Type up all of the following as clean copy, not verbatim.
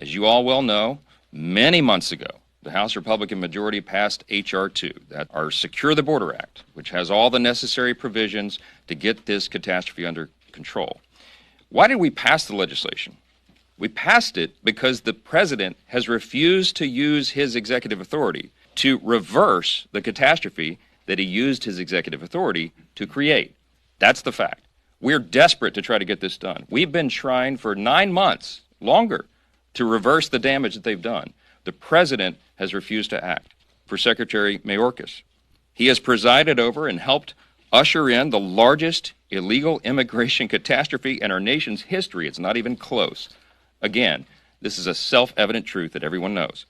As you all well know, many months ago, the House Republican majority passed H.R. 2, that our Secure the Border Act, which has all the necessary provisions to get this catastrophe under control. Why did we pass the legislation? We passed it because the president has refused to use his executive authority to reverse the catastrophe that he used his executive authority to create. That's the fact. We're desperate to try to get this done. We've been trying for 9 months, longer, to reverse the damage that they've done. The president has refused to act. For Secretary Mayorkas, he has presided over and helped usher in the largest illegal immigration catastrophe in our nation's history. It's not even close. Again, this is a self-evident truth that everyone knows.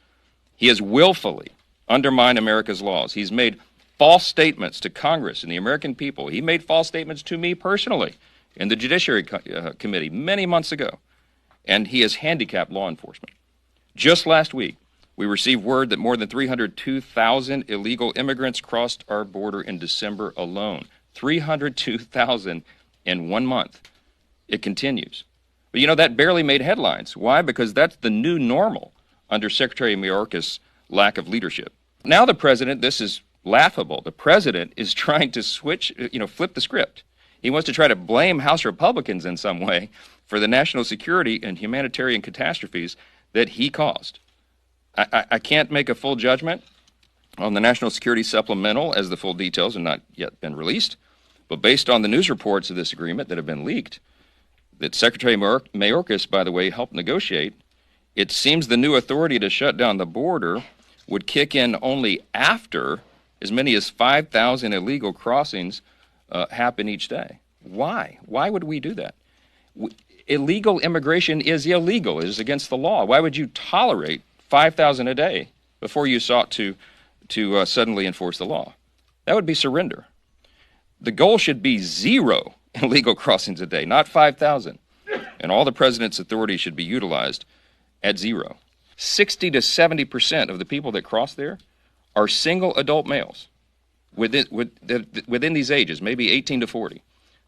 He has willfully undermined America's laws. He's made false statements to Congress and the American people. He made false statements to me personally in the Judiciary Committee many months ago. And he has handicapped law enforcement. Just last week, we received word that more than 302,000 illegal immigrants crossed our border in December alone. 302,000 in 1 month. It continues. But you know, that barely made headlines. Why? Because that's the new normal under Secretary Mayorkas' lack of leadership. Now the president, this is laughable, the president is trying to flip the script. He wants to try to blame House Republicans in some way for the national security and humanitarian catastrophes that he caused. I can't make a full judgment on the National Security Supplemental, as the full details have not yet been released, but based on the news reports of this agreement that have been leaked, that Secretary Mayorkas, by the way, helped negotiate, it seems the new authority to shut down the border would kick in only after as many as 5,000 illegal crossings happen each day. Why? Why would we do that? Illegal immigration is illegal. It is against the law. Why would you tolerate 5,000 a day before you sought to suddenly enforce the law? That would be surrender. The goal should be 0 illegal crossings a day, not 5,000. And all the president's authority should be utilized at 0. 60 to 70% of the people that cross there are single adult males within these ages, maybe 18 to 40.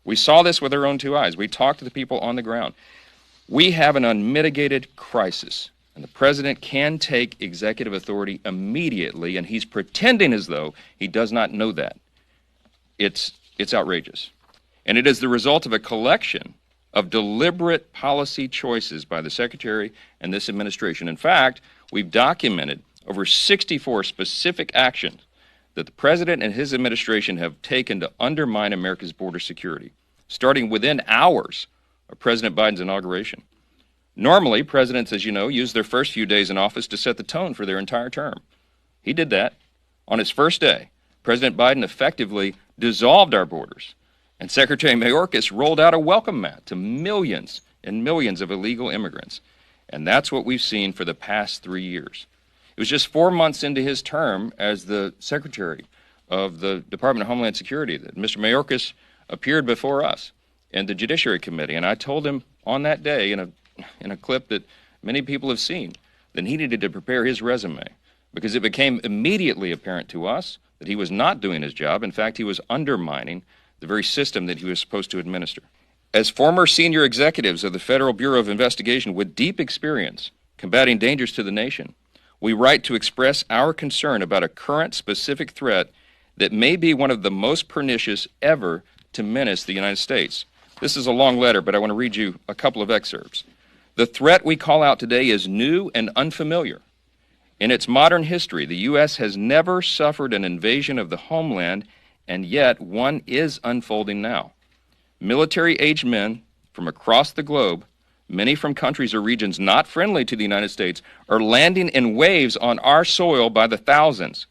We saw this with our own 2 eyes. We talked to the people on the ground. We have an unmitigated crisis, and the president can take executive authority immediately, and he's pretending as though he does not know that. It's outrageous. And it is the result of a collection of deliberate policy choices by the Secretary and this administration. In fact, we've documented over 64 specific actions that the President and his administration have taken to undermine America's border security, starting within hours of President Biden's inauguration. Normally, presidents, as you know, use their first few days in office to set the tone for their entire term. He did that. On his first day, President Biden effectively dissolved our borders, and Secretary Mayorkas rolled out a welcome mat to millions and millions of illegal immigrants. And that's what we've seen for the past 3 years. It was just 4 months into his term as the Secretary of the Department of Homeland Security that Mr. Mayorkas appeared before us in the Judiciary Committee. And I told him on that day in a clip that many people have seen that he needed to prepare his resume because it became immediately apparent to us that he was not doing his job. In fact, he was undermining the very system that he was supposed to administer. As former senior executives of the Federal Bureau of Investigation with deep experience combating dangers to the nation, we write to express our concern about a current specific threat that may be one of the most pernicious ever to menace the United States. This is a long letter, but I want to read you a couple of excerpts. The threat we call out today is new and unfamiliar. In its modern history, the U.S. has never suffered an invasion of the homeland, and yet one is unfolding now. Military-aged men from across the globe, many from countries or regions not friendly to the United States, are landing in waves on our soil by the thousands.